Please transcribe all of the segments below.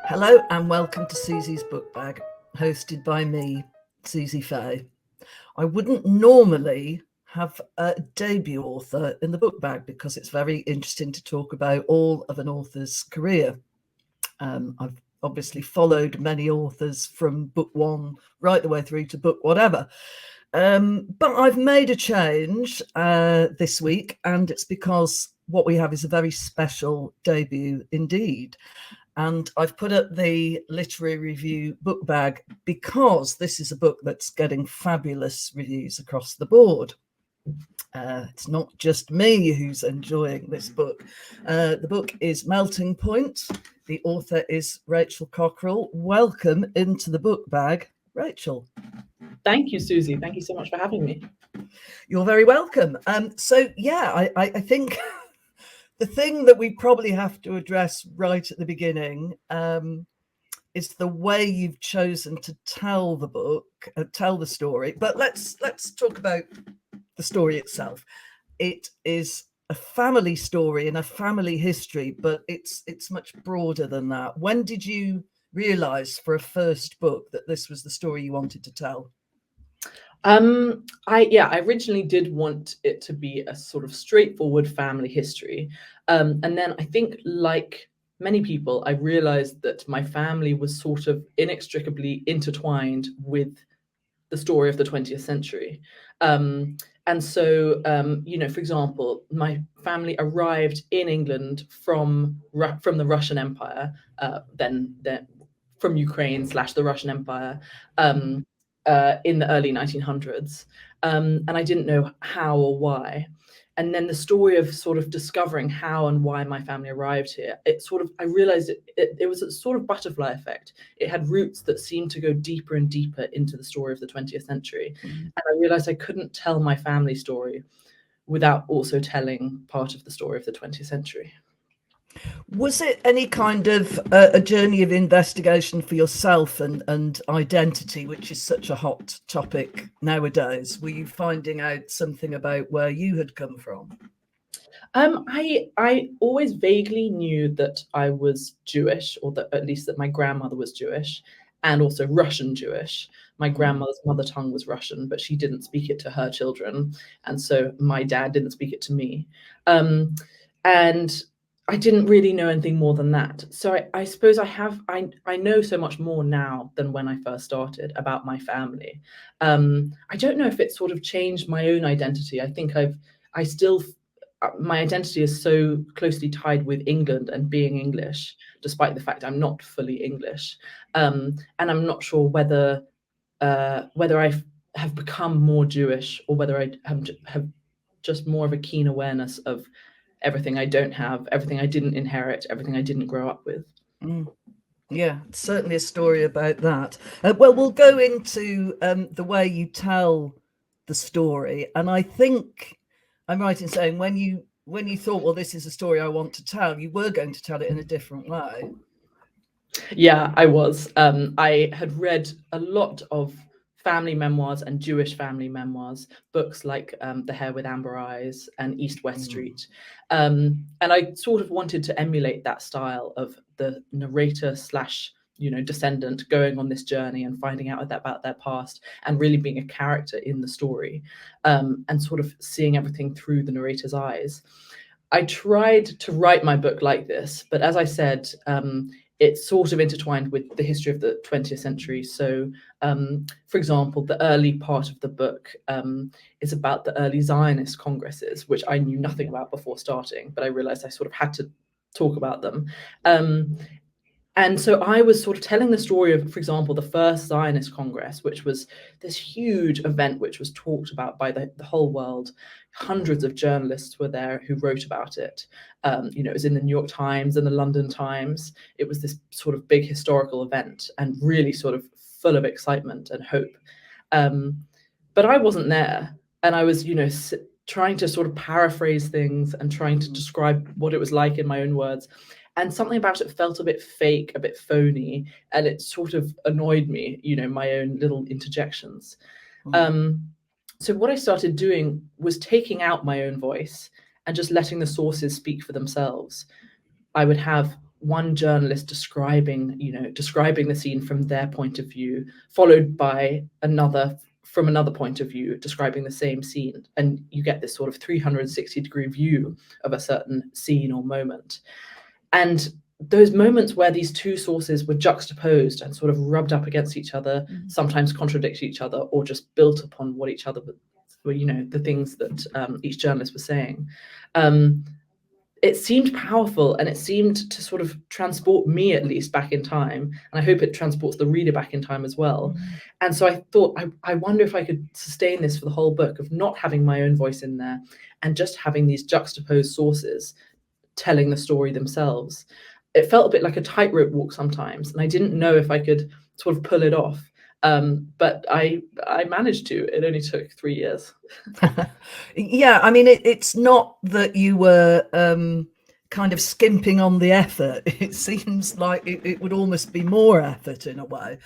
Hello and welcome to Suzi's Book Bag, hosted by me, Suzi Fay. I wouldn't normally have a debut author in the book bag because it's very interesting to talk about all of an author's career. I've obviously followed many authors from book one right the way through to book whatever. But I've made a change this week, and it's because what we have is a very special debut indeed. And I've put up the literary review book bag because this is a book that's getting fabulous reviews across the board. It's not just me who's enjoying this book. The book is Melting Point. The author is Rachel Cockerell. Welcome into the book bag, Rachel. Thank you, Suzi. Thank you so much for having me. You're very welcome. I think the thing that we probably have to address right at the beginning is the way you've chosen to tell the book, tell the story. But let's talk about the story itself. It is a family story and a family history, but it's much broader than that. When did you realise for a first book that this was the story you wanted to tell? I originally did want it to be a sort of straightforward family history. And then I think, like many people, I realized that my family was sort of inextricably intertwined with the story of the 20th century. And so, for example, my family arrived in England from the Russian Empire, then from Ukraine / the Russian Empire. In the early 1900s, and I didn't know how or why. And then the story of sort of discovering how and why my family arrived here, I realized it was a sort of butterfly effect. It had roots that seemed to go deeper and deeper into the story of the 20th century. And I realized I couldn't tell my family story without also telling part of the story of the 20th century. Was it any kind of a journey of investigation for yourself and identity, which is such a hot topic nowadays? Were you finding out something about where you had come from? I always vaguely knew that I was Jewish, or that at least that my grandmother was Jewish, and also Russian Jewish. My grandmother's mother tongue was Russian, but she didn't speak it to her children, and so my dad didn't speak it to me. And I didn't really know anything more than that. So I suppose I know so much more now than when I first started about my family. I don't know if it sort of changed my own identity. I think my identity is so closely tied with England and being English, despite the fact I'm not fully English. And I'm not sure whether I have become more Jewish, or whether I have just more of a keen awareness of everything I don't have, everything I didn't inherit, everything I didn't grow up with. Yeah, it's certainly a story about that. Well, we'll go into the way you tell the story, and I think I'm right in saying when you thought, well, this is a story I want to tell, you were going to tell it in a different way. Yeah, I was. I had read a lot of family memoirs and Jewish family memoirs, books like The Hare with Amber Eyes and East West Street. And I sort of wanted to emulate that style of the narrator / descendant going on this journey and finding out about their past and really being a character in the story, and sort of seeing everything through the narrator's eyes. I tried to write my book like this, but as I said, it's sort of intertwined with the history of the 20th century. So, for example, the early part of the book is about the early Zionist congresses, which I knew nothing about before starting, but I realized I sort of had to talk about them. And so I was sort of telling the story of, for example, the first Zionist Congress, which was this huge event which was talked about by the whole world. Hundreds of journalists were there who wrote about it. It was in the New York Times and the London Times. It was this sort of big historical event and really sort of full of excitement and hope. But I wasn't there. And I was, trying to sort of paraphrase things and trying to describe what it was like in my own words. And something about it felt a bit fake, a bit phony, and it sort of annoyed me, my own little interjections. So what I started doing was taking out my own voice and just letting the sources speak for themselves. I would have one journalist describing the scene from their point of view, followed by another from another point of view describing the same scene, and you get this sort of 360-degree view of a certain scene or moment. And those moments where these two sources were juxtaposed and sort of rubbed up against each other, sometimes contradict each other, or just built upon what each other were, the things that each journalist was saying. It seemed powerful, and it seemed to sort of transport me, at least, back in time. And I hope it transports the reader back in time as well. And so I thought, I wonder if I could sustain this for the whole book, of not having my own voice in there and just having these juxtaposed sources telling the story themselves. It felt a bit like a tightrope walk sometimes, and I didn't know if I could sort of pull it off. But I managed to. It only took 3 years. Yeah, I mean, it's not that you were kind of skimping on the effort. It seems like it would almost be more effort in a way.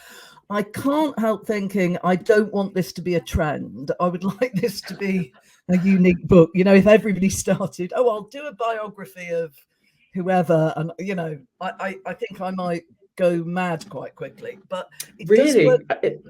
I can't help thinking, I don't want this to be a trend. I would like this to be a unique book. If everybody started, I'll do a biography of whoever, and I think I might go mad quite quickly. But it really, does work.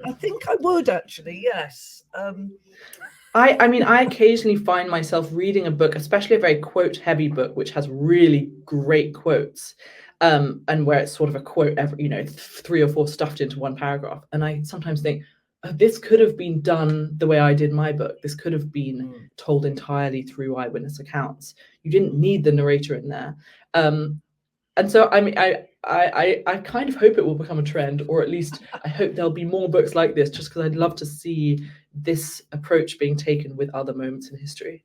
I think I would actually, yes. I mean, I occasionally find myself reading a book, especially a very quote-heavy book, which has really great quotes, and where it's sort of a quote every, 3 or 4 stuffed into one paragraph. And I sometimes think, oh, this could have been done the way I did my book. This could have been told entirely through eyewitness accounts. You didn't need the narrator in there. And so, I mean, I kind of hope it will become a trend, or at least I hope there'll be more books like this, just because I'd love to see this approach being taken with other moments in history.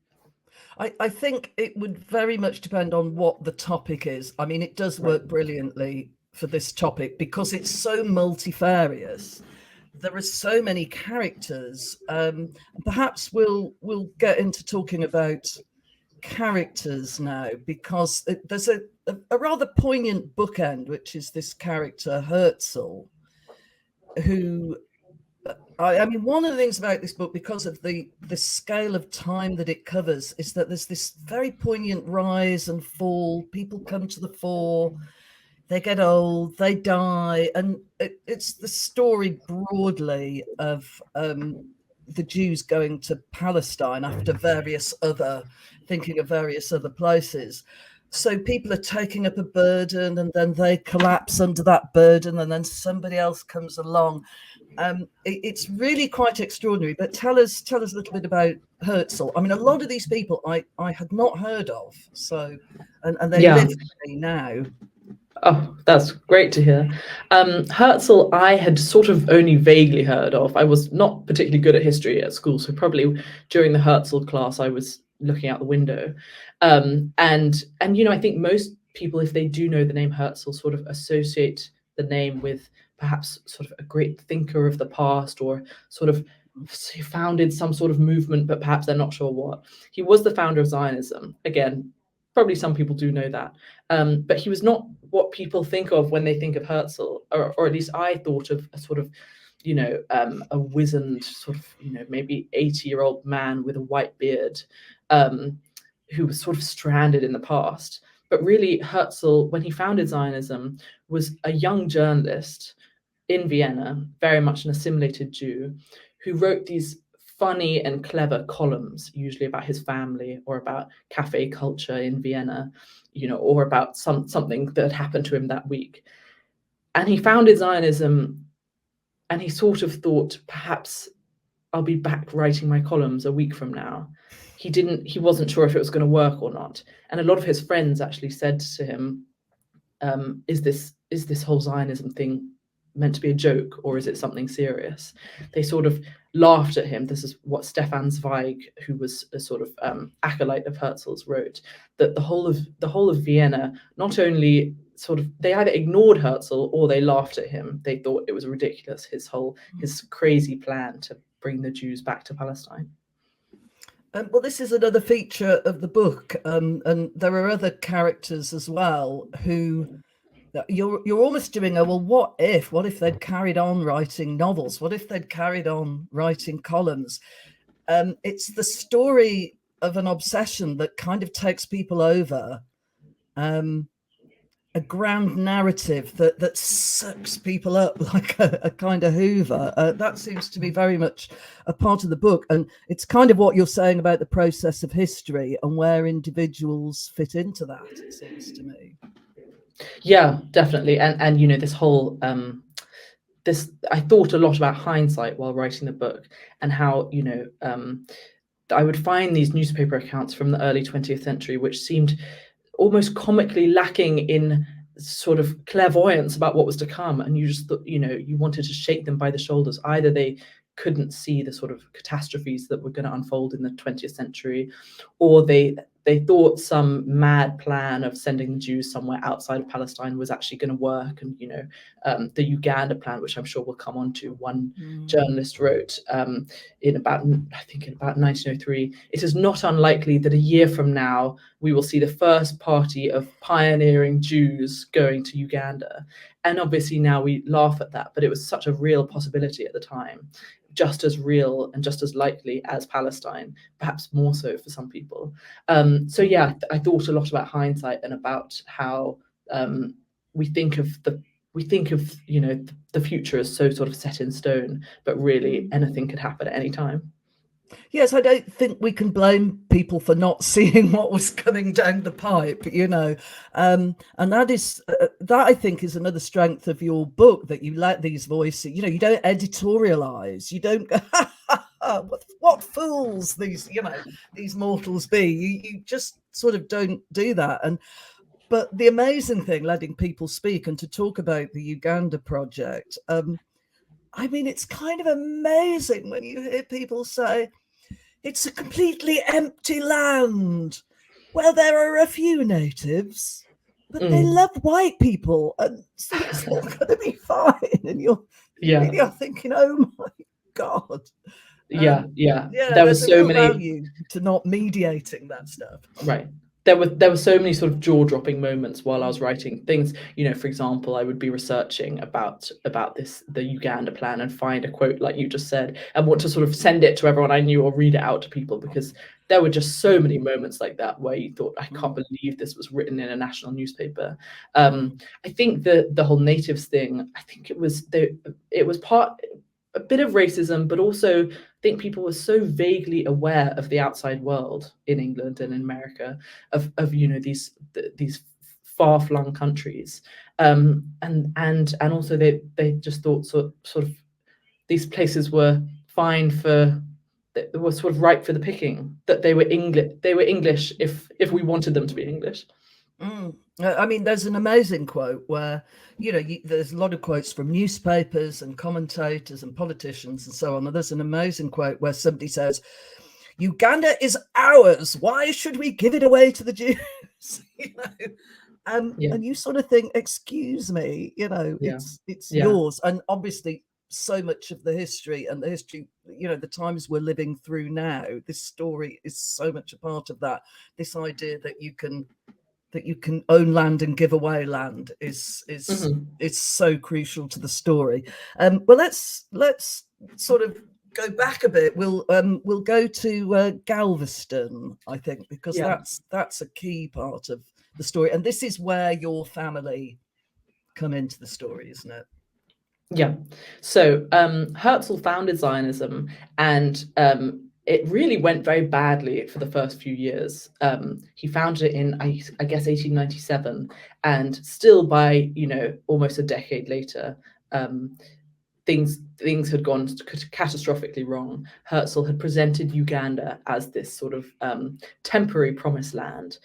I think it would very much depend on what the topic is. I mean, it does work brilliantly for this topic because it's so multifarious. There are so many characters. Perhaps we'll get into talking about characters now, because there's a rather poignant bookend, which is this character Herzl, who I mean, one of the things about this book, because of the scale of time that it covers, is that there's this very poignant rise and fall. People come to the fore, they get old, they die, and it's the story broadly of the Jews going to Palestine after thinking of various other places. So people are taking up a burden, and then they collapse under that burden, and then somebody else comes along. It's really quite extraordinary. But tell us a little bit about Herzl. I mean, a lot of these people I had not heard of, so and they live with me now. Oh, that's great to hear. Herzl, I had sort of only vaguely heard of. I was not particularly good at history at school, so probably during the Herzl class, I was looking out the window. And I think most people, if they do know the name Herzl, sort of associate the name with perhaps sort of a great thinker of the past, or sort of founded some sort of movement, but perhaps they're not sure what. He was the founder of Zionism. Again, probably some people do know that. But he was not what people think of when they think of Herzl, or at least I thought of a sort of, a wizened sort of, maybe 80-year-old man with a white beard, who was sort of stranded in the past. But really, Herzl, when he founded Zionism, was a young journalist in Vienna, very much an assimilated Jew, who wrote these funny and clever columns, usually about his family or about cafe culture in Vienna, or about something that happened to him that week. And he founded Zionism, and he sort of thought, perhaps I'll be back writing my columns a week from now. He wasn't sure if it was going to work or not. And a lot of his friends actually said to him, is this whole Zionism thing meant to be a joke, or is it something serious? They sort of laughed at him. This is what Stefan Zweig, who was a sort of acolyte of Herzl's, wrote, that the whole of Vienna, not only sort of, they either ignored Herzl or they laughed at him. They thought it was ridiculous, his crazy plan to bring the Jews back to Palestine. Well, this is another feature of the book, and there are other characters as well who you're almost doing what if they'd carried on writing novels? What if they'd carried on writing columns? It's the story of an obsession that kind of takes people over. a grand narrative that sucks people up like a kind of Hoover. That seems to be very much a part of the book, and it's kind of what you're saying about the process of history and where individuals fit into that, it seems to me. Yeah, definitely. And you know, this whole this, I thought a lot about hindsight while writing the book, and how, you know, I would find these newspaper accounts from the early 20th century which seemed almost comically lacking in sort of clairvoyance about what was to come, and you just thought, you know, you wanted to shake them by the shoulders. Either they couldn't see the sort of catastrophes that were going to unfold in the 20th century, or they thought some mad plan of sending the Jews somewhere outside of Palestine was actually going to work. And, you know, the Uganda plan, which I'm sure we'll come on to, one journalist wrote in about 1903, "It is not unlikely that a year from now we will see the first party of pioneering Jews going to Uganda." And obviously now we laugh at that, but it was such a real possibility at the time, just as real and just as likely as Palestine, perhaps more so for some people. So yeah, I thought a lot about hindsight and about how we think of you know, the future as so sort of set in stone, but really anything could happen at any time. Yes, I don't think we can blame people for not seeing what was coming down the pipe, you know. And that is, that I think is another strength of your book, that you let these voices, you know, you don't editorialize, you don't go, what fools these, you know, these mortals be. You just sort of don't do that. But the amazing thing, letting people speak and to talk about the Uganda project, I mean, it's kind of amazing when you hear people say, it's a completely empty land. Well, there are a few natives, but they love white people, and so it's all going to be fine. And you really are thinking, oh my God. Yeah, there there's was a so real many value to not mediating that stuff. Right. There were so many sort of jaw-dropping moments while I was writing things. You know, for example, I would be researching about the Uganda plan and find a quote like you just said and want to sort of send it to everyone I knew or read it out to people, because there were just so many moments like that where you thought, I can't believe this was written in a national newspaper. I think the whole natives thing, I think it was part a bit of racism, but also I think people were so vaguely aware of the outside world in England and in America, of you know, these far-flung countries, and also they just thought sort of these places were fine for, they were sort of ripe for the picking, that they were English if we wanted them to be English. I mean, there's an amazing quote where, you know, there's a lot of quotes from newspapers and commentators and politicians and so on. And there's an amazing quote where somebody says, Uganda is ours. Why should we give it away to the Jews? You know, and you sort of think, excuse me, you know, it's yours. And obviously so much of the history, you know, the times we're living through now, this story is so much a part of that. This idea that you can own land and give away land is so crucial to the story. Well, let's sort of go back a bit. We'll go to Galveston, I think, because that's a key part of the story, and this is where your family come into the story, isn't it? Yeah. So Herzl founded Zionism, and it really went very badly for the first few years. He founded it in, I guess, 1897, and still by, you know, almost a decade later, things had gone catastrophically wrong. Herzl had presented Uganda as this sort of temporary promised land,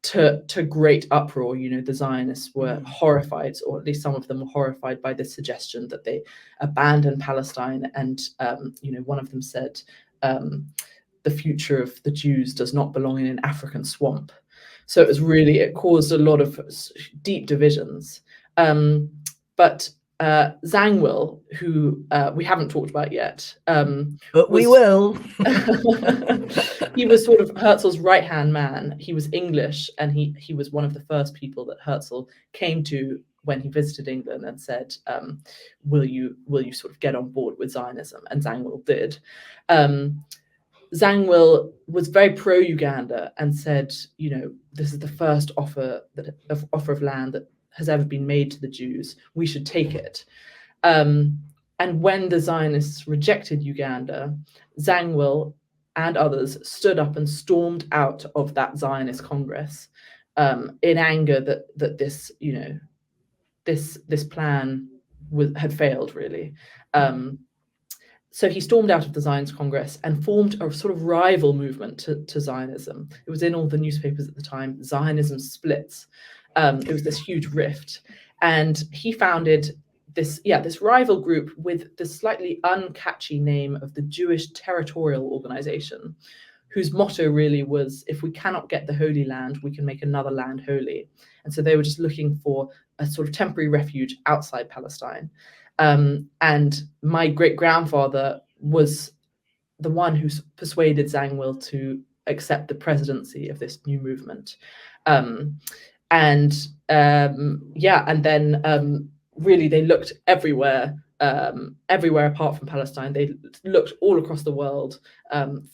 to great uproar. You know, the Zionists were horrified, or at least some of them were horrified by the suggestion that they abandon Palestine. And, you know, one of them said, the future of the Jews does not belong in an African swamp. So it caused a lot of deep divisions. But Zangwill, who we haven't talked about yet, but we will. He was sort of Herzl's right-hand man. He was English, and he was one of the first people that Herzl came to when he visited England and said, will you sort of get on board with Zionism? And Zangwill did. Zangwill was very pro-Uganda and said, you know, this is the first offer of land that has ever been made to the Jews. We should take it. And when the Zionists rejected Uganda, Zangwill and others stood up and stormed out of that Zionist Congress in anger that this, you know, this plan had failed, really. So he stormed out of the Zionist Congress and formed a sort of rival movement to Zionism. It was in all the newspapers at the time, Zionism splits. It was this huge rift. And he founded this rival group with the slightly uncatchy name of the Jewish Territorial Organization, whose motto really was, if we cannot get the Holy Land, we can make another land holy. And so they were just looking for a sort of temporary refuge outside Palestine. And my great-grandfather was the one who persuaded Zangwill to accept the presidency of this new movement. And then really they looked everywhere apart from Palestine. They looked all across the world,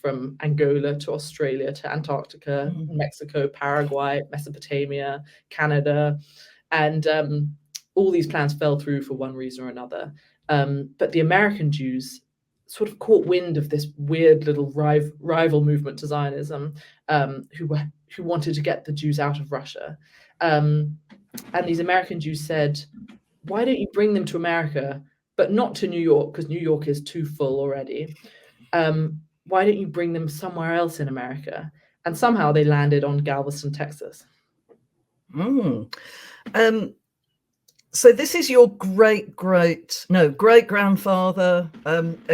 from Angola to Australia to Antarctica, Mexico, Paraguay, Mesopotamia, Canada, and all these plans fell through for one reason or another. But the American Jews sort of caught wind of this weird little rival movement to Zionism, who wanted to get the Jews out of Russia. And these American Jews said, why don't you bring them to America, but not to New York, because New York is too full already. Why don't you bring them somewhere else in America? And somehow they landed on Galveston, Texas. So this is your great-grandfather.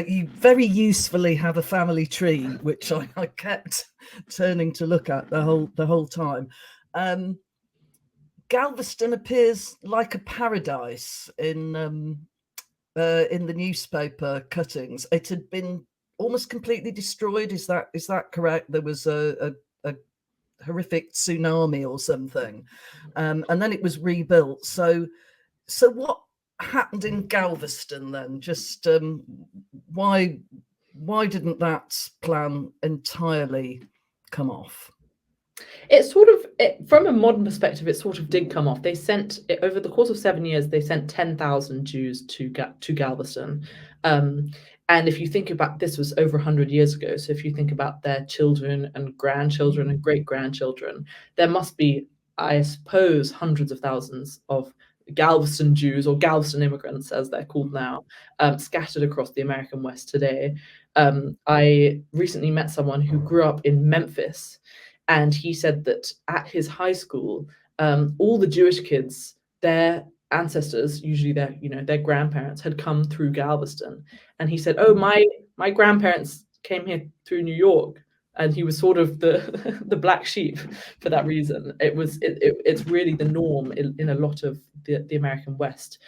You very usefully have a family tree, which I kept turning to look at the whole time. Galveston appears like a paradise in the newspaper cuttings. It had been almost completely destroyed. Is that correct? There was a horrific tsunami or something, and then it was rebuilt. So what happened in Galveston then? Just why didn't that plan entirely come off? It sort of, from a modern perspective, it sort of did come off. They sent, over the course of 7 years, they sent 10,000 Jews to Galveston. And if you think about, this was over 100 years ago, so if you think about their children and grandchildren and great-grandchildren, there must be, I suppose, hundreds of thousands of Galveston Jews, or Galveston immigrants, as they're called now, scattered across the American West today. I recently met someone who grew up in Memphis, and he said that at his high school, all the Jewish kids, their ancestors, usually their grandparents, had come through Galveston. And he said, "Oh, my grandparents came here through New York," and he was sort of the black sheep for that reason. It's really the norm in a lot of the American West,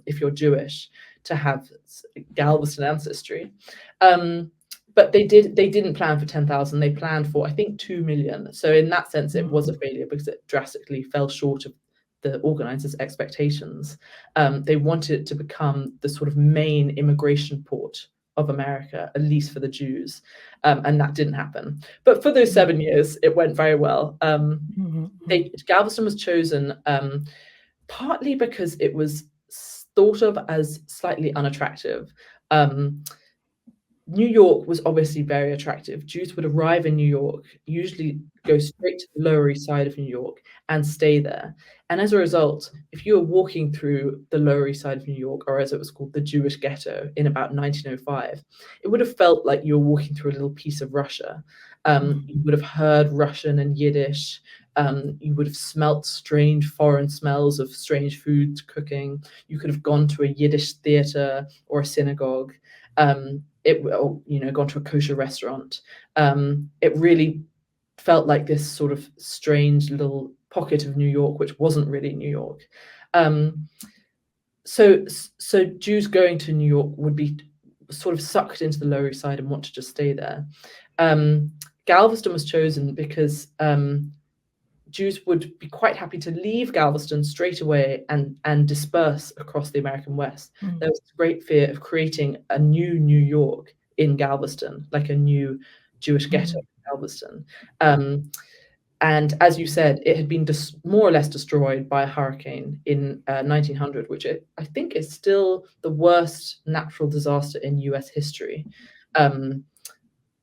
if you're Jewish, to have Galveston ancestry. But they didn't plan for 10,000. They planned for, I think, 2 million. So in that sense, it was a failure because it drastically fell short of the organizers' expectations. They wanted it to become the sort of main immigration port of America, at least for the Jews, and that didn't happen. But for those 7 years, it went very well. Galveston was chosen partly because it was thought of as slightly unattractive. New York was obviously very attractive. Jews would arrive in New York, usually go straight to the Lower East Side of New York and stay there. And as a result, if you were walking through the Lower East Side of New York, or as it was called, the Jewish ghetto, in about 1905, it would have felt like you were walking through a little piece of Russia. You would have heard Russian and Yiddish. You would have smelt strange foreign smells of strange food cooking. You could have gone to a Yiddish theater or a synagogue. Gone to a kosher restaurant. It really felt like this sort of strange little pocket of New York, which wasn't really New York. So Jews going to New York would be sort of sucked into the Lower East Side and want to just stay there. Galveston was chosen because Jews would be quite happy to leave Galveston straight away and disperse across the American West. There was this great fear of creating a new New York in Galveston, like a new Jewish ghetto in Galveston. And as you said, it had been more or less destroyed by a hurricane in 1900, which I think is still the worst natural disaster in US history.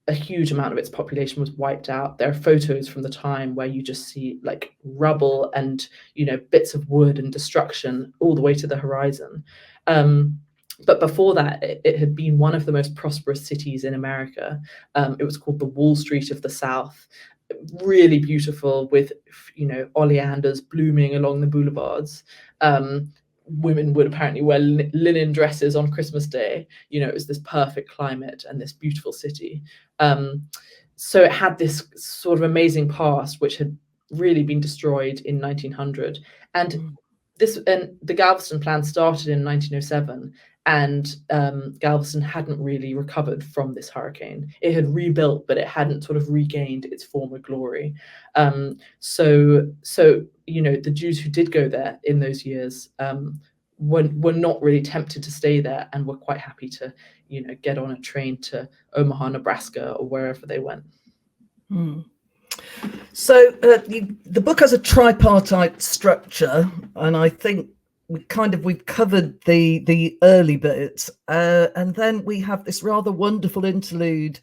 A huge amount of its population was wiped out. There are photos from the time where you just see like rubble and, you know, bits of wood and destruction all the way to the horizon. But before that, it had been one of the most prosperous cities in America. It was called the Wall Street of the South. Really beautiful, with, you know, oleanders blooming along the boulevards. Women would apparently wear linen dresses on Christmas Day. You know, it was this perfect climate and this beautiful city. So it had this sort of amazing past, which had really been destroyed in 1900. And the Galveston plan started in 1907, and Galveston hadn't really recovered from this hurricane. It had rebuilt, but it hadn't sort of regained its former glory. So you know, the Jews who did go there in those years were not really tempted to stay there, and were quite happy to, you know, get on a train to Omaha, Nebraska, or wherever they went. So the book has a tripartite structure, and I think we've covered the early bits, and then we have this rather wonderful interlude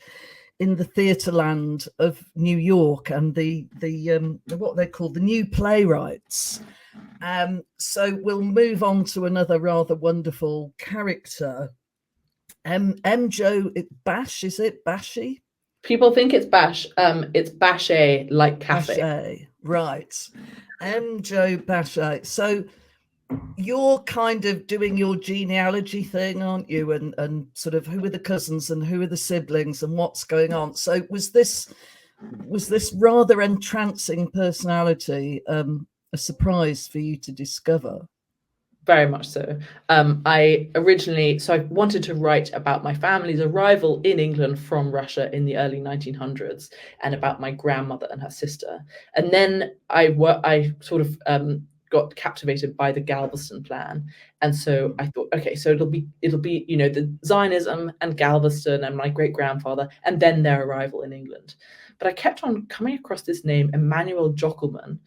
in the theatre land of New York and the what they call the new playwrights. So we'll move on to another rather wonderful character, Joe Bash. Is it Bashy? People think it's Bash. It's Bashe, like cafe. Bashe, right. Joe Bashe. So you're kind of doing your genealogy thing, aren't you? And sort of who are the cousins and who are the siblings and what's going on. So was this rather entrancing personality a surprise for you to discover? Very much so. I wanted to write about my family's arrival in England from Russia in the early 1900s, and about my grandmother and her sister. And then I sort of got captivated by the Galveston plan, and so I thought, okay, so it'll be you know, the Zionism and Galveston and my great grandfather, and then their arrival in England. But I kept on coming across this name, Emmanuel Jockelman.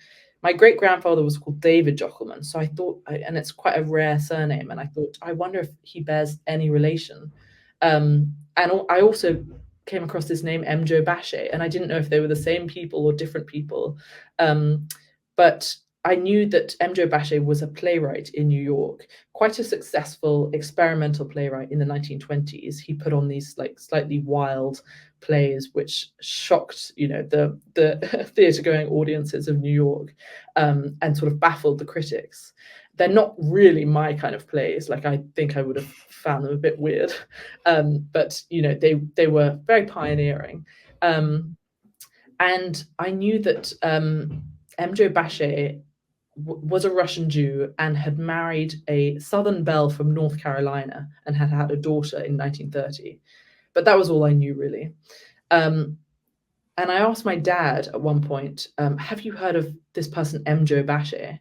My great grandfather was called David Jockelman, so I thought, and it's quite a rare surname, and I thought, I wonder if he bears any relation. And I also came across this name, Joe Bashe, and I didn't know if they were the same people or different people. But I knew that Joe Bashe was a playwright in New York, quite a successful experimental playwright in the 1920s. He put on these like slightly wild plays which shocked, you know, the theatre-going audiences of New York, and sort of baffled the critics. They're not really my kind of plays. Like, I think I would have found them a bit weird, but you know, they were very pioneering. And I knew that Joe Bashe was a Russian Jew and had married a Southern belle from North Carolina and had had a daughter in 1930. But that was all I knew, really. And I asked my dad at one point, have you heard of this person, Joe Bashe?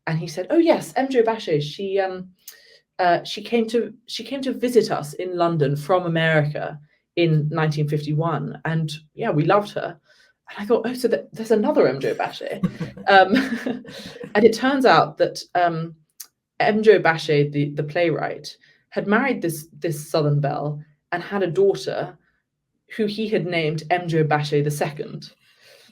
And he said, oh yes, Joe Bashe. She came to visit us in London from America in 1951, and yeah, we loved her. And I thought, oh, so there's another Joe Bashe. And it turns out that Joe Bashe, the playwright, had married this Southern belle and had a daughter who he had named Joe Bashe II.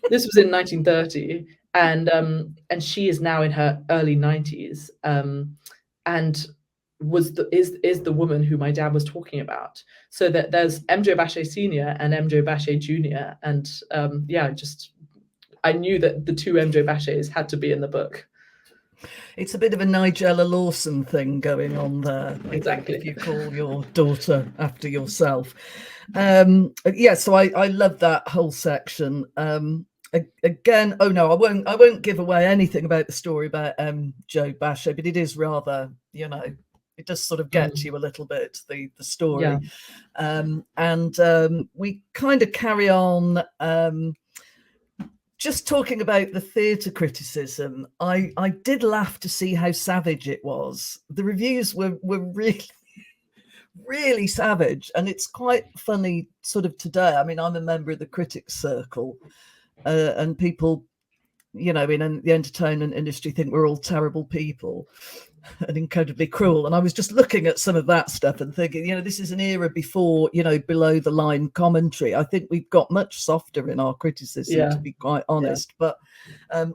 This was in 1930, and she is now in her early 90s, and is the woman who my dad was talking about. So that there's Joe Bashe Senior and Joe Bashe Junior, and I knew that the two Joe Bashes had to be in the book. It's a bit of a Nigella Lawson thing going on there. Exactly. If you call your daughter after yourself. Yeah, so I love that whole section. Again, oh no, I won't give away anything about the story about Joe Bashe, but it is rather, you know, it does sort of get you a little bit, the story. Yeah. And we kind of carry on just talking about the theatre criticism. I did laugh to see how savage it was. The reviews were really, really savage, and it's quite funny sort of today. I mean, I'm a member of the critics circle, and people you know, in the entertainment industry think we're all terrible people and incredibly cruel. And I was just looking at some of that stuff and thinking, you know, this is an era before, you know, below the line commentary. I think we've got much softer in our criticism, to be quite honest. But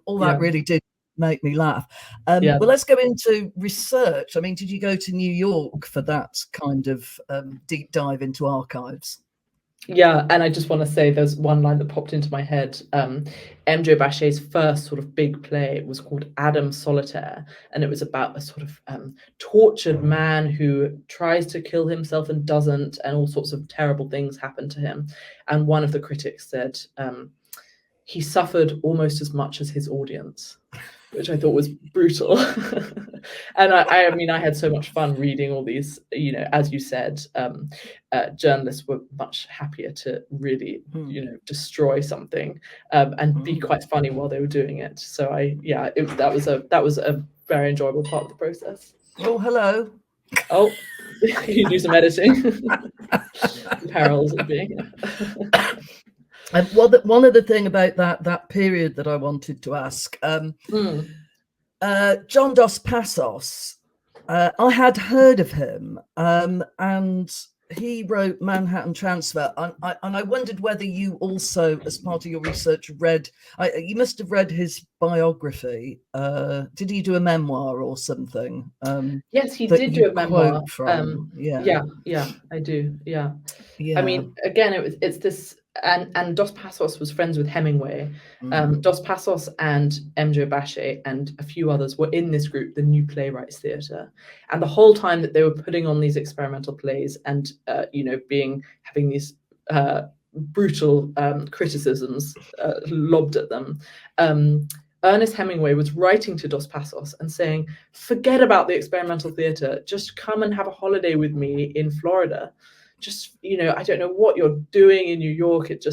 all that really did make me laugh. Well, let's go into research. I mean, did you go to New York for that kind of deep dive into archives? Yeah, and I just want to say there's one line that popped into my head. M.J. Bachet's first sort of big play was called Adam Solitaire, and it was about a sort of tortured man who tries to kill himself and doesn't, and all sorts of terrible things happen to him. And one of the critics said he suffered almost as much as his audience, which I thought was brutal. And I mean, I had so much fun reading all these, you know, as you said, journalists were much happier to really, you know, destroy something and be quite funny while they were doing it. So that was a very enjoyable part of the process. Oh, hello. Oh, you do some editing. The perils of being. And one other thing about that period that I wanted to ask, John Dos Passos, I had heard of him, and he wrote Manhattan Transfer, and I wondered whether you also, as part of your research, you must have read his biography. Did he do a memoir or something? Yes, he did do a memoir. Yeah, I do. Yeah. I mean, again, it's this. And Dos Passos was friends with Hemingway. Dos Passos and M.J. Bachet and a few others were in this group, the New Playwrights Theatre. And the whole time that they were putting on these experimental plays and, you know, having these brutal criticisms lobbed at them, Ernest Hemingway was writing to Dos Passos and saying, forget about the experimental theatre, just come and have a holiday with me in Florida. Just, you know, I don't know what you're doing in New York. It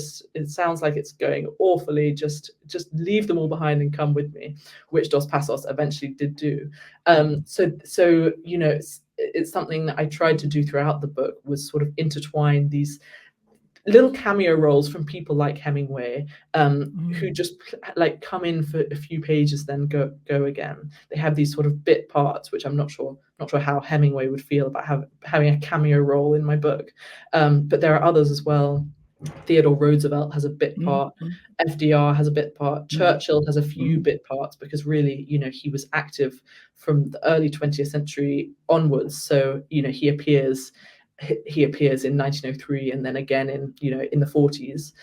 sounds like it's going awfully. Just leave them all behind and come with me, which Dos Passos eventually did do. So you know, it's something that I tried to do throughout the book, was sort of intertwine these little cameo roles from people like Hemingway, who just like come in for a few pages, then go again. They have these sort of bit parts, which I'm not sure how Hemingway would feel about having a cameo role in my book. But there are others as well. Theodore Roosevelt has a bit part. FDR has a bit part. Churchill has a few bit parts, because really, you know, he was active from the early 20th century onwards. So, you know, he appears in 1903 and then again in the 40s.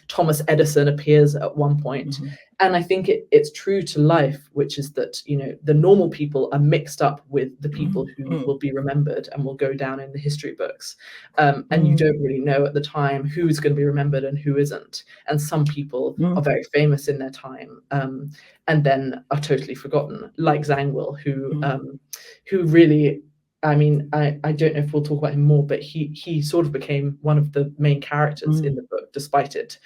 Thomas Edison appears at one point. And I think it's true to life, which is that, you know, the normal people are mixed up with the people who will be remembered and will go down in the history books. And you don't really know at the time who's going to be remembered and who isn't. And some people are very famous in their time and then are totally forgotten, like Zangwill, who really, I mean, I don't know if we'll talk about him more, but he sort of became one of the main characters in the book, despite it.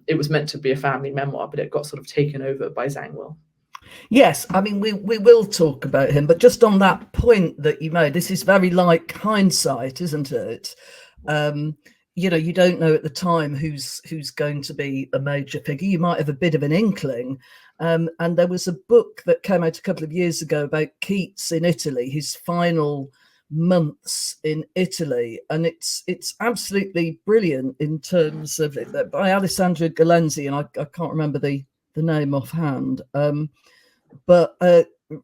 It was meant to be a family memoir, but it got sort of taken over by Zangwill. Yes, I mean, we will talk about him, but just on that point that you made, this is very like hindsight, isn't it? You know, you don't know at the time who's going to be a major figure. You might have a bit of an inkling. And there was a book that came out a couple of years ago about Keats in Italy, his final months in Italy, and it's absolutely brilliant in terms of it, by Alessandro Galenzi, and I can't remember the name offhand, but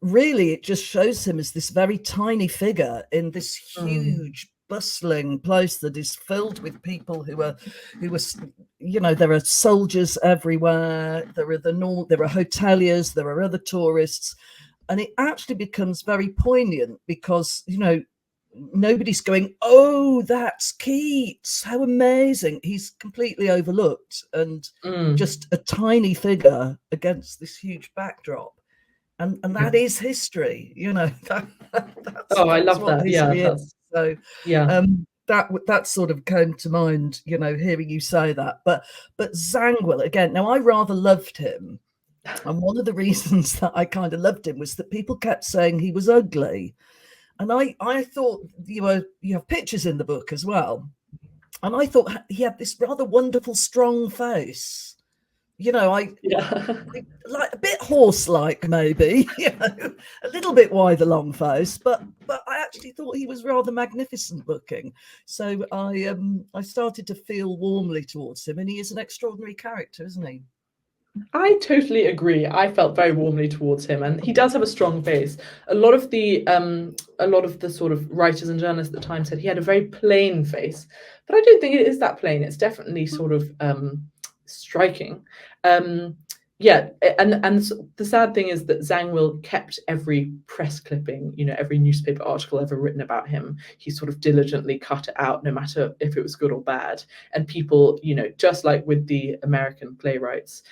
really it just shows him as this very tiny figure in this huge bustling place that is filled with people who are, you know, there are soldiers everywhere, there are hoteliers, there are other tourists, and it actually becomes very poignant because, you know, nobody's going, oh, that's Keats, how amazing. He's completely overlooked and just a tiny figure against this huge backdrop. And that is history, you know. I love that. Yeah. So that sort of came to mind, you know, hearing you say that. But Zangwill, again, now I rather loved him. And one of the reasons that I kind of loved him was that people kept saying he was ugly. And I thought, you have pictures in the book as well. And I thought he had this rather wonderful, strong face you know, Yeah. like a bit horse-like, maybe, you know, a little bit wide the long face, but I actually thought he was rather magnificent looking. So I started to feel warmly towards him, and he is an extraordinary character, isn't he? I totally agree. I felt very warmly towards him, and he does have a strong face. A lot of the sort of writers and journalists at the time said he had a very plain face, but I don't think it is that plain. It's definitely sort of striking. Yeah, and the sad thing is that Zangwill kept every press clipping, you know, every newspaper article ever written about him. He sort of diligently cut it out, no matter if it was good or bad. And people, you know, just like with the American playwrights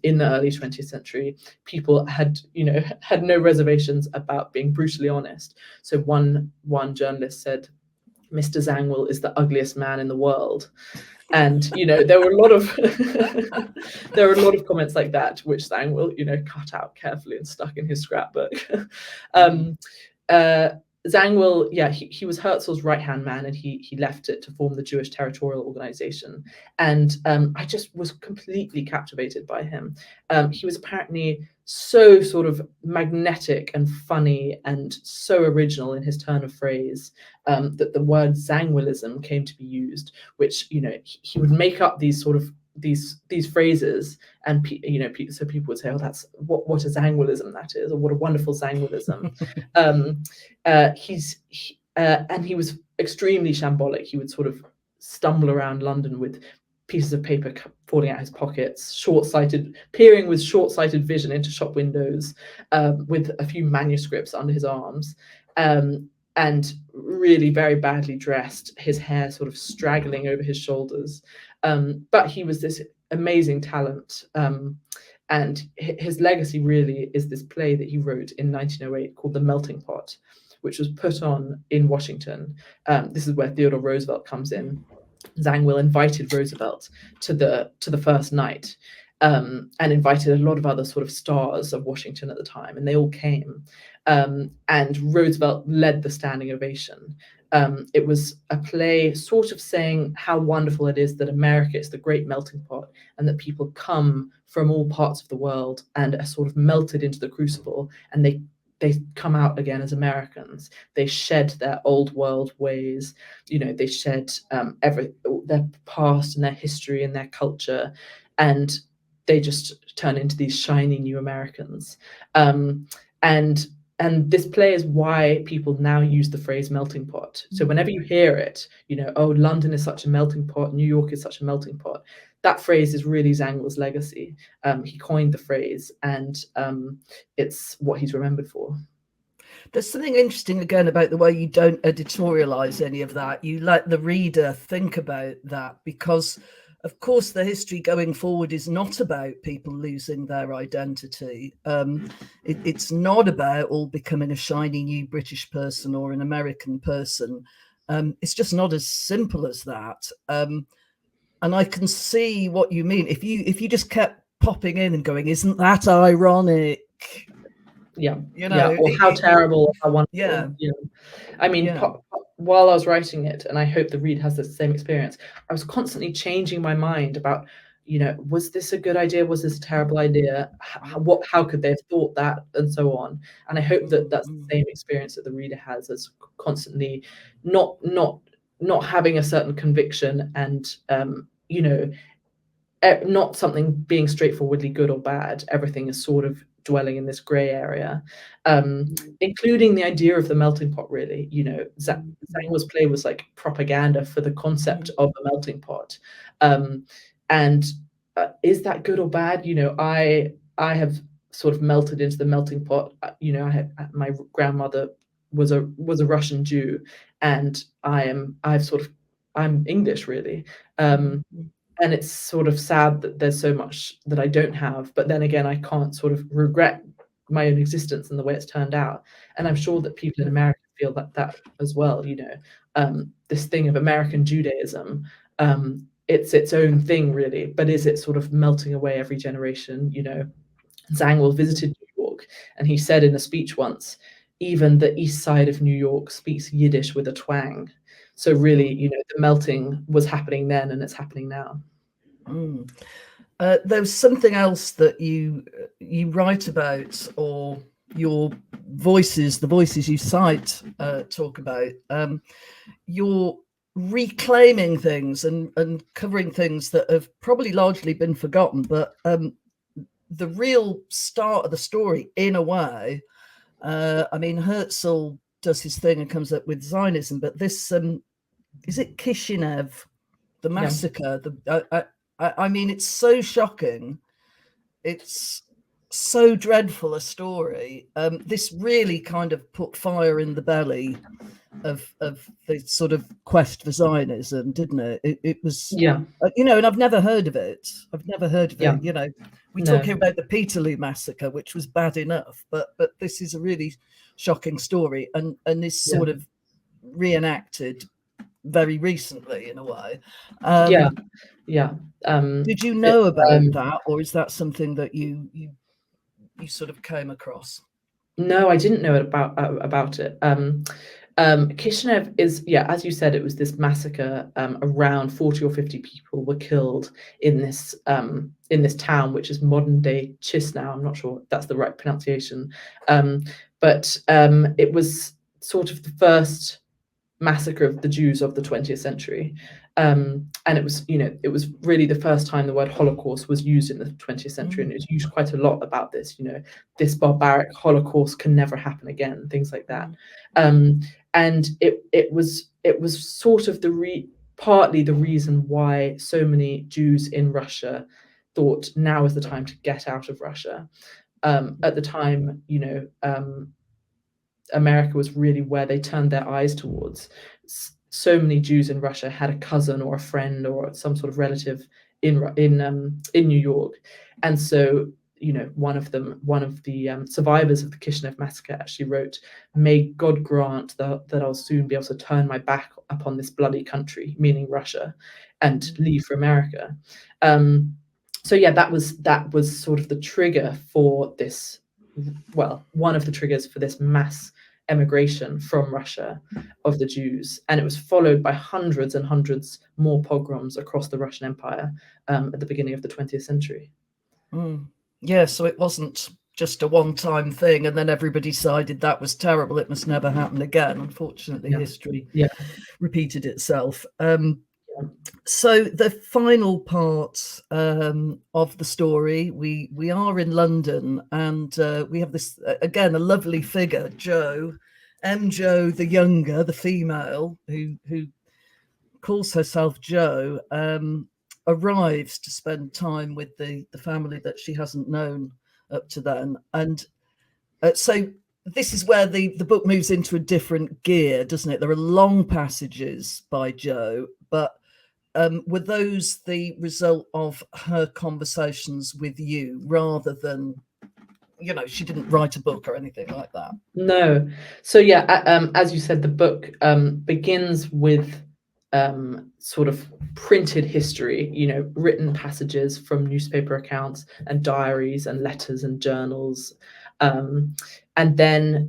in the early 20th century, people had, you know, had no reservations about being brutally honest. So one journalist said, "Mr. Zangwill is the ugliest man in the world." And you know, there were a lot of there were a lot of comments like that, which Zangwill, you know, cut out carefully and stuck in his scrapbook. Zangwill, yeah, he was Herzl's right-hand man, and he left it to form the Jewish Territorial Organization. And I just was completely captivated by him. He was apparently so sort of magnetic and funny and so original in his turn of phrase that the word Zangwillism came to be used, which, you know, he would make up these sort of these phrases, and you know, so people would say, "Oh, that's what a Zangwillism that is," or "What a wonderful Zangwillism." And he was extremely shambolic. He would sort of stumble around London with pieces of paper falling out his pockets, peering with short-sighted vision into shop windows, with a few manuscripts under his arms, and really very badly dressed, his hair sort of straggling over his shoulders. But he was this amazing talent. And his legacy really is this play that he wrote in 1908 called The Melting Pot, which was put on in Washington. This is where Theodore Roosevelt comes in. Zangwill invited Roosevelt to the first night, and invited a lot of other sort of stars of Washington at the time, and they all came. And Roosevelt led the standing ovation. It was a play sort of saying how wonderful it is that America is the great melting pot, and that people come from all parts of the world and are sort of melted into the crucible, and they come out again as Americans. They shed their old world ways, you know, they shed their past and their history and their culture, and they just turn into these shiny new Americans. And this play is why people now use the phrase melting pot. So whenever you hear it, you know, "Oh, London is such a melting pot, New York is such a melting pot," that phrase is really Zangwill's legacy. He coined the phrase, and it's what he's remembered for. There's something interesting again about the way you don't editorialize any of that. You let the reader think about that, because of course the history going forward is not about people losing their identity. It's not about all becoming a shiny new British person or an American person. It's just not as simple as that. And I can see what you mean. If you just kept popping in and going, "Isn't that ironic?" Yeah, You know, yeah, or how terrible, how wonderful. Yeah. You know, I mean, Yeah. while I was writing it, and I hope the reader has the same experience, I was constantly changing my mind about, you know, was this a good idea? Was this a terrible idea? How could they have thought that, and so on. And I hope that that's the same experience that the reader has, as constantly not having a certain conviction, and you know, not something being straightforwardly good or bad. Everything is sort of dwelling in this gray area, including the idea of the melting pot, really. You know, Zangwill's play was like propaganda for the concept of a melting pot. And is that good or bad? You know, I have sort of melted into the melting pot. You know, my grandmother was a Russian Jew, and I'm English, really. And it's sort of sad that there's so much that I don't have, but then again, I can't sort of regret my own existence and the way it's turned out. And I'm sure that people in America feel that as well. You know, this thing of American Judaism, it's its own thing, really, but is it sort of melting away every generation? You know, Zangwill visited New York, and he said in a speech once, "Even the east side of New York speaks Yiddish with a twang." So really, you know, the melting was happening then, and it's happening now. There's something else that you write about, or your voices, the voices you cite, talk about. You're reclaiming things and covering things that have probably largely been forgotten, but the real start of the story, in a way. I mean, Herzl does his thing and comes up with Zionism, but this is it Kishinev, the massacre? Yeah. I mean, it's so shocking. It's so dreadful a story. This really kind of put fire in the belly of the sort of quest for Zionism, didn't it? It was, Yeah. And I've never heard of it. Yeah. We're talking about the Peterloo massacre, which was bad enough, but this is a really shocking story, and is sort of reenacted very recently in a way. Did you know about that, or is that something that you sort of came across? No, I didn't know about it. Kishinev is, as you said, it was this massacre. Around 40 or 50 people were killed in this town, which is modern day Chisinau. I'm not sure if that's the right pronunciation, but it was sort of the first massacre of the Jews of the 20th century. And it was really the first time the word Holocaust was used in the 20th century, and it was used quite a lot about this, this barbaric Holocaust can never happen again, things like that. And it was sort of partly the reason why so many Jews in Russia thought now is the time to get out of Russia. At the time, America was really where they turned their eyes towards. So many Jews in Russia had a cousin or a friend or some sort of relative in New York, and so one of the survivors of the Kishinev massacre actually wrote, "May God grant that I'll soon be able to turn my back upon this bloody country," meaning Russia, and leave for America. So that was sort of the trigger for this. Well, one of the triggers for this mass emigration from Russia of the Jews, and it was followed by hundreds and hundreds more pogroms across the Russian Empire at the beginning of the 20th century. Yeah, so it wasn't just a one-time thing and then everybody decided that was terrible, it must never happen again. Unfortunately, history repeated itself. So the final part of the story, we are in London, and we have this, again, a lovely figure, Jo, Jo the younger, the female, who calls herself Jo, arrives to spend time with the family that she hasn't known up to then. And so this is where the book moves into a different gear, doesn't it? There are long passages by Jo, but were those the result of her conversations with you rather than, she didn't write a book or anything like that? No. So as you said, the book begins with sort of printed history, written passages from newspaper accounts and diaries and letters and journals, and then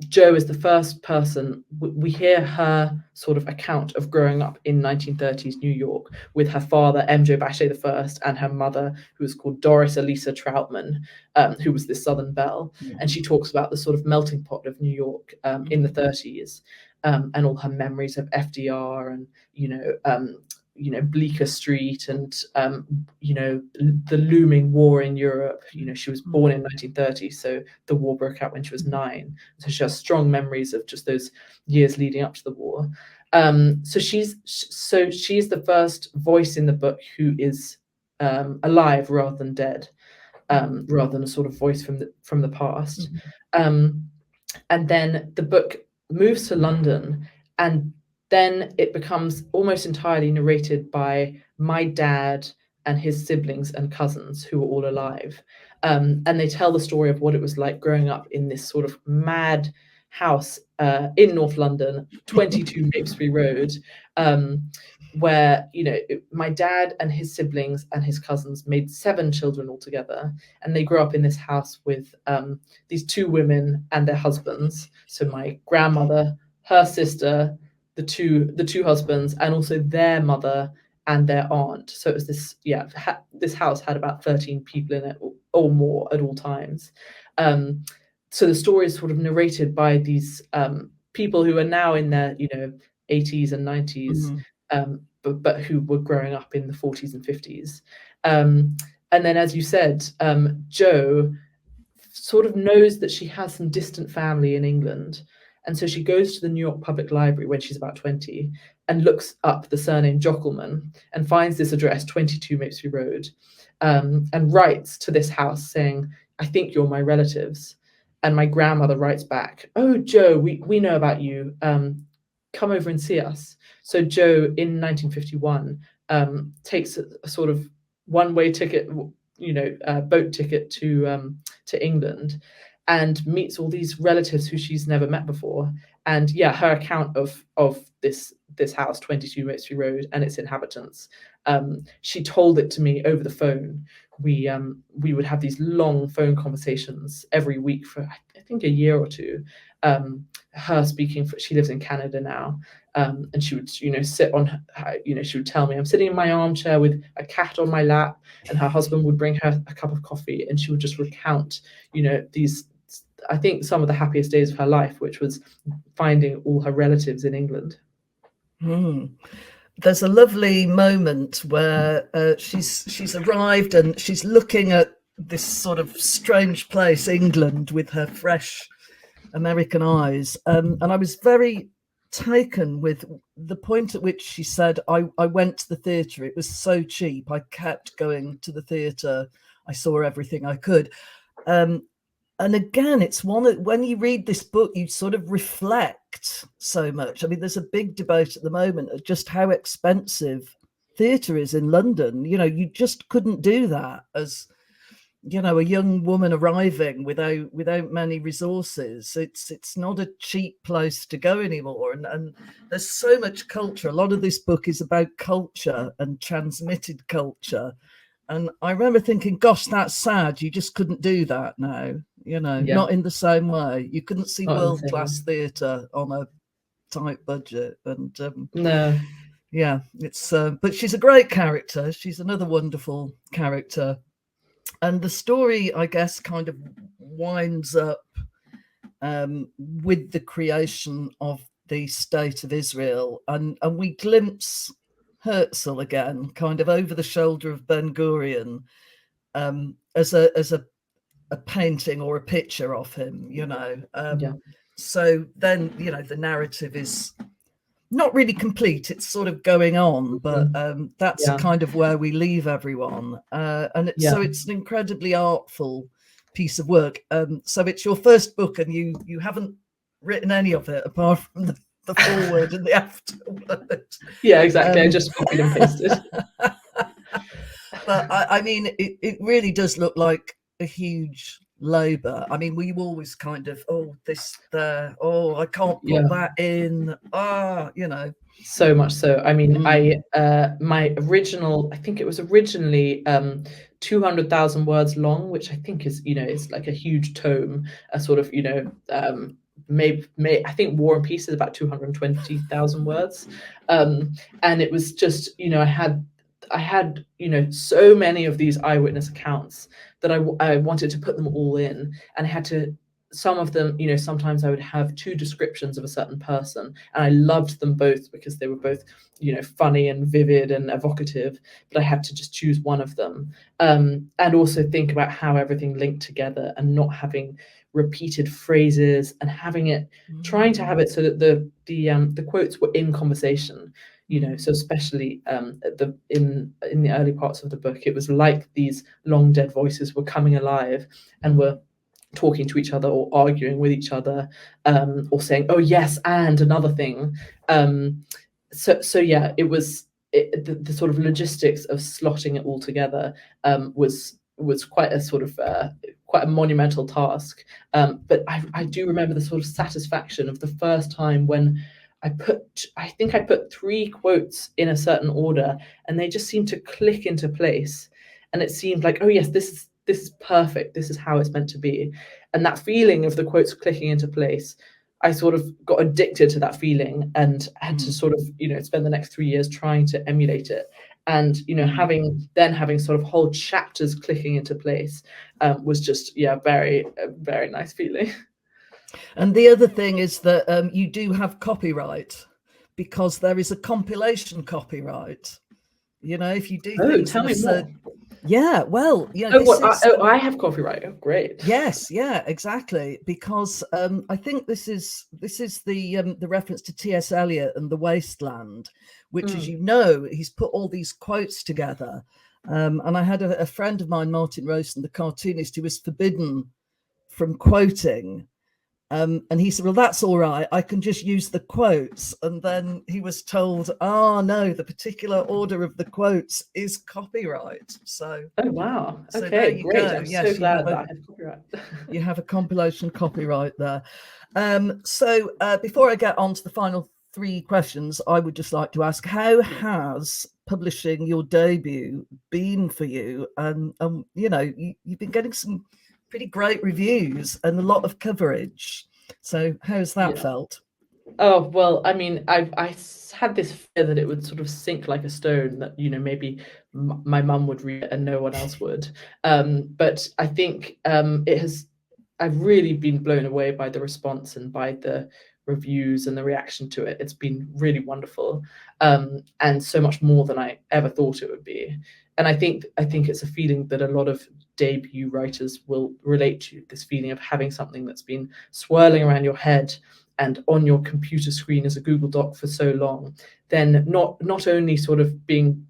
Jo is the first person we hear her sort of account of growing up in 1930s New York with her father M.J. Bache I and her mother, who was called Doris Elisa Troutman, who was this Southern belle, and she talks about the sort of melting pot of New York in the 30s, and all her memories of FDR and Bleecker Street and the looming war in Europe. She was born in 1930, so the war broke out when she was 9. So she has strong memories of just those years leading up to the war. So she's the first voice in the book who is alive rather than dead, rather than a sort of voice from the past. And then the book moves to London, and then it becomes almost entirely narrated by my dad and his siblings and cousins who were all alive. And they tell the story of what it was like growing up in this sort of mad house in North London, 22 Mapesbury Road, where my dad and his siblings and his cousins made 7 children altogether, and they grew up in this house with these 2 women and their husbands. So my grandmother, her sister, the two husbands, and also their mother and their aunt. So it was this, this house had about 13 people in it or more at all times. So the story is sort of narrated by these people who are now in their 80s and 90s, but who were growing up in the 40s and 50s. And then, as you said, Jo sort of knows that she has some distant family in England. And so she goes to the New York Public Library when she's about 20 and looks up the surname Jockelman and finds this address, 22 Mapesby Road, and writes to this house saying, "I think you're my relatives." And my grandmother writes back, "Oh, Jo, we know about you. Come over and see us." So Jo, in 1951, takes a sort of one-way ticket, boat ticket to England, and meets all these relatives who she's never met before. And her account of this house, 22 Mapesby Road, and its inhabitants, she told it to me over the phone. We would have these long phone conversations every week for I think a year or two. Her speaking she lives in Canada now, and she would sit on she would tell me, "I'm sitting in my armchair with a cat on my lap," and her husband would bring her a cup of coffee, and she would just recount these, I think, some of the happiest days of her life, which was finding all her relatives in England. There's a lovely moment where she's arrived and she's looking at this sort of strange place, England, with her fresh American eyes. And I was very taken with the point at which she said, I went to the theatre. It was so cheap. I kept going to the theatre. I saw everything I could. And again, it's when you read this book, you sort of reflect so much. I mean, there's a big debate at the moment of just how expensive theatre is in London. You just couldn't do that as, a young woman arriving without many resources. It's not a cheap place to go anymore. And there's so much culture. A lot of this book is about culture and transmitted culture. And I remember thinking, gosh, that's sad. You just couldn't do that now, not in the same way. You couldn't see world-class theatre on a tight budget. And no. Yeah, it's but she's a great character. She's another wonderful character. And the story, I guess, kind of winds up with the creation of the State of Israel. And we glimpse Herzl again, kind of over the shoulder of Ben Gurion, as a painting or a picture of him, So then, the narrative is not really complete. It's sort of going on, but that's kind of where we leave everyone. So it's an incredibly artful piece of work. So it's your first book, and you haven't written any of it apart from the forward and the afterword. Yeah, exactly. I just copied and pasted. But I mean, it really does look like a huge labour. I mean, were you always kind of, this there, I can't put that in, So much so. I mean, my original, I think it was originally 200,000 words long, which I think is, it's like a huge tome, a sort of, I think War and Peace is about 220,000 words, and it was just I had so many of these eyewitness accounts that I wanted to put them all in, and I had to, some of them, sometimes I would have two descriptions of a certain person, and I loved them both because they were both funny and vivid and evocative, but I had to just choose one of them, and also think about how everything linked together and not having repeated phrases, and having it, trying to have it so that the quotes were in conversation, so especially in the early parts of the book, it was like these long dead voices were coming alive and were talking to each other or arguing with each other, or saying, "Oh yes, and another thing." So yeah, it was the sort of logistics of slotting it all together was quite a sort of quite a monumental task. But I do remember the sort of satisfaction of the first time when I think I put 3 quotes in a certain order, and they just seemed to click into place, and it seemed like, oh yes, this is perfect. This is how it's meant to be. And that feeling of the quotes clicking into place, I sort of got addicted to that feeling and had to sort of, spend the next 3 years trying to emulate it. And having sort of whole chapters clicking into place was just very nice feeling. And the other thing is that you do have copyright, because there is a compilation copyright. If you do things, tell me more. Yeah, well, I have copyright. Oh, great. Yes, yeah, exactly. Because I think this is the reference to T.S. Eliot and The Wasteland, which, as you know, he's put all these quotes together. And I had a friend of mine, Martin Rosen, the cartoonist, who was forbidden from quoting. And he said, well, that's all right, I can just use the quotes. And then he was told, no, the particular order of the quotes is copyright. So, oh, wow. So okay, there you great. go. I'm Yes, so glad that I have copyright. You have a compilation copyright there. So before I get on to the final 3 questions, I would just like to ask, how has publishing your debut been for you? And you've been getting some pretty great reviews and a lot of coverage. So how's that felt? Oh, well, I mean, I had this fear that it would sort of sink like a stone, that, maybe my mum would read it and no one else would. But I think I've really been blown away by the response and by the reviews and the reaction to it. It's been really wonderful, and so much more than I ever thought it would be. And I think it's a feeling that a lot of debut writers will relate to, this feeling of having something that's been swirling around your head and on your computer screen as a Google Doc for so long, then not only sort of being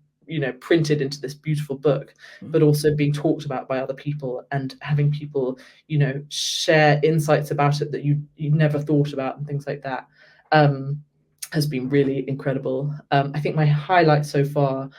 printed into this beautiful book, but also being talked about by other people, and having people share insights about it that you never thought about, and things like that, has been really incredible. I think my highlight so far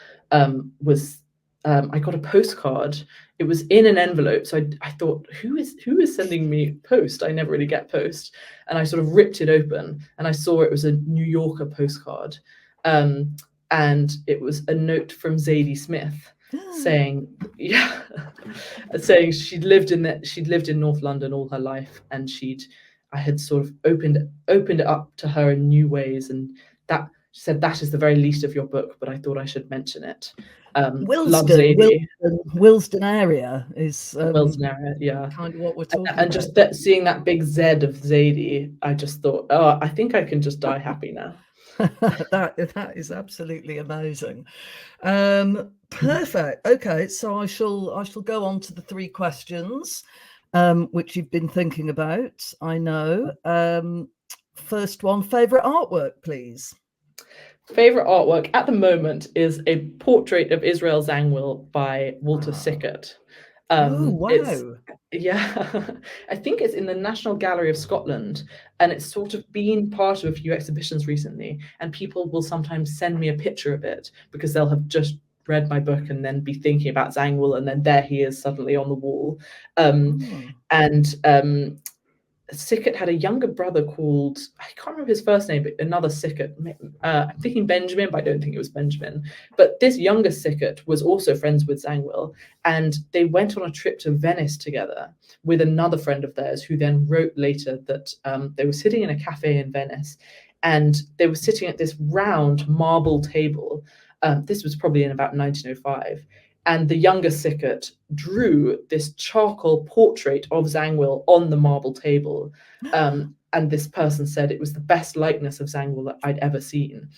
was I got a postcard. It was in an envelope, so I thought, who is sending me post? I never really get post. And I sort of ripped it open, and I saw it was a New Yorker postcard, and it was a note from Zadie Smith saying she'd lived in North London all her life, and I had sort of opened it up to her in new ways, and that she said, that is the very least of your book, but I thought I should mention it. Willesden area is Willesden area, yeah, kind of what we're talking about. And just seeing that big Z of Zadie, I just thought, I think I can just die happy now. that is absolutely amazing. Perfect. Okay, so I shall go on to the 3 questions, which you've been thinking about, I know. First one, favorite artwork, please. Favorite artwork at the moment is a portrait of Israel Zangwill by Walter Sickert. Oh, wow. I think it's in the National Gallery of Scotland, and it's sort of been part of a few exhibitions recently, and people will sometimes send me a picture of it because they'll have just read my book and then be thinking about Zangwill, and then there he is suddenly on the wall. Sickert had a younger brother called, I can't remember his first name, but another Sickert. I'm thinking Benjamin, but I don't think it was Benjamin. But this younger Sickert was also friends with Zangwill, and they went on a trip to Venice together with another friend of theirs, who then wrote later that they were sitting in a cafe in Venice, and they were sitting at this round marble table. This was probably in about 1905. And the younger Sickert drew this charcoal portrait of Zangwill on the marble table. And this person said it was the best likeness of Zangwill that I'd ever seen.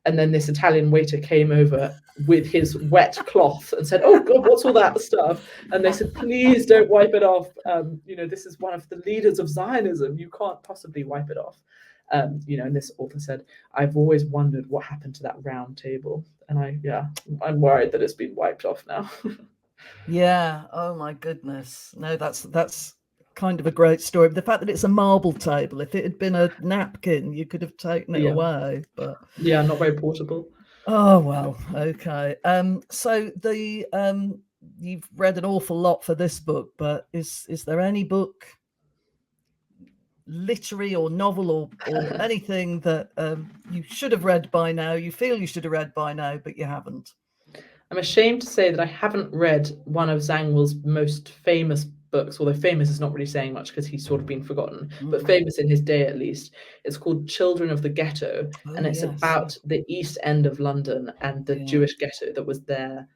And then this Italian waiter came over with his wet cloth and said, oh God, what's all that stuff? And they said, please don't wipe it off. This is one of the leaders of Zionism. You can't possibly wipe it off. And this author said, I've always wondered what happened to that round table. And I'm worried that it's been wiped off now. Yeah. Oh my goodness. No, that's kind of a great story. The fact that it's a marble table, if it had been a napkin, you could have taken it away. But not very portable. Oh well, okay. So you've read an awful lot for this book, but is there any book, literary or novel or anything that you should have read by now, you feel you should have read by now, but you haven't? I'm ashamed to say that I haven't read one of Zangwill's most famous books, although famous is not really saying much because he's sort of been forgotten, but Mm. famous in his day at least. It's called Children of the Ghetto, Oh, and it's yes, about yes. the East End of London and the Yeah. Jewish ghetto that was there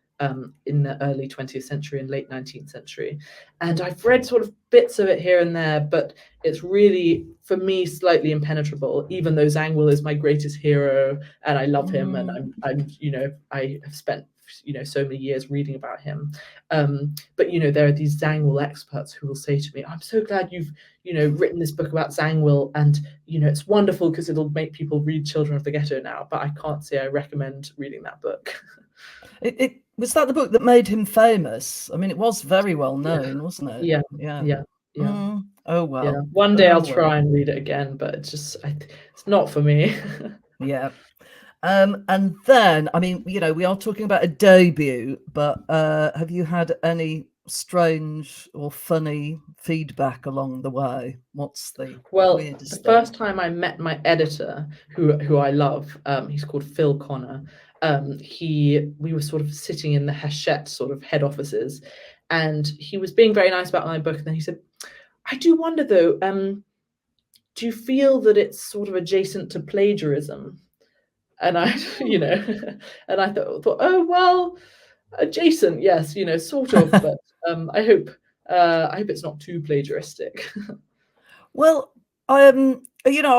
in the early 20th century and late 19th century. And I've read sort of bits of it here and there, but it's really, for me, slightly impenetrable, even though Zangwill is my greatest hero and I love him, and I'm I have spent so many years reading about him. But there are these Zangwill experts who will say to me, I'm so glad you've written this book about Zangwill, and it's wonderful because it'll make people read Children of the Ghetto now, but I can't say I recommend reading that book. It was that the book that made him famous? I mean, it was very well known, wasn't it? Yeah. Oh well. Yeah. One day I'll well. try and read it again, but it's not for me. Yeah. And then, I mean, we are talking about a debut, but have you had any strange or funny feedback along the way? What's the weirdest thing? First time I met my editor, who I love, he's called Phil Connor. We were sort of sitting in the Hachette sort of head offices, and he was being very nice about my book. And then he said, I do wonder though, do you feel that it's sort of adjacent to plagiarism? And I, and I thought, oh well, adjacent, yes, sort of, but I hope it's not too plagiaristic. Well, I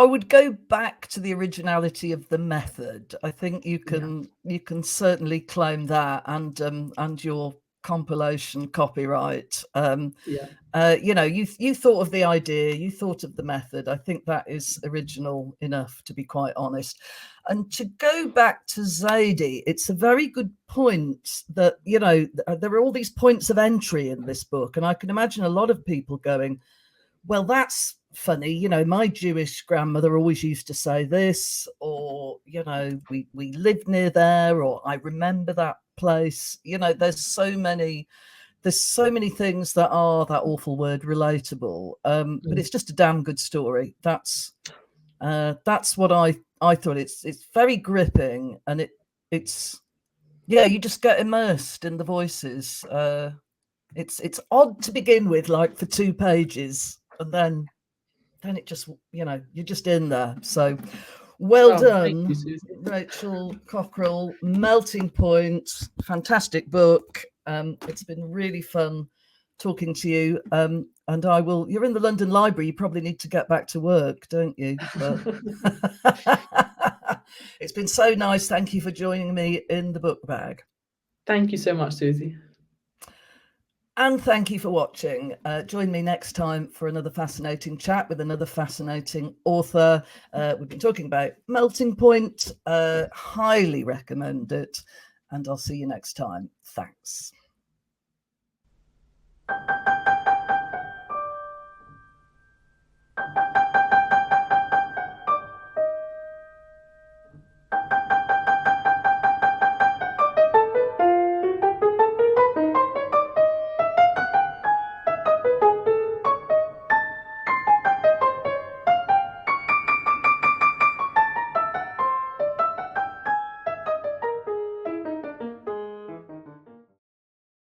would go back to the originality of the method. I think you can certainly claim that, and your compilation copyright. You thought of the idea, you thought of the method. I think that is original enough, to be quite honest. And to go back to Zadie, it's a very good point that there are all these points of entry in this book, and I can imagine a lot of people going, well, that's funny, my Jewish grandmother always used to say this, or we lived near there, or I remember that place. There's so many things that are, that awful word, relatable, but it's just a damn good story. That's what I thought. It's very gripping, and it's you just get immersed in the voices. It's odd to begin with, like for 2 pages, and then it just, you're just in there. So well done. Thank you, Suzi. Rachel Cockerell, Melting Point, fantastic book. It's been really fun talking to you. And you're in the London Library, you probably need to get back to work, don't you? But it's been so nice. Thank you for joining me in the book bag. Thank you so much, Suzi. And thank you for watching. Join me next time for another fascinating chat with another fascinating author. We've been talking about Melting Point. Highly recommend it. And I'll see you next time. Thanks.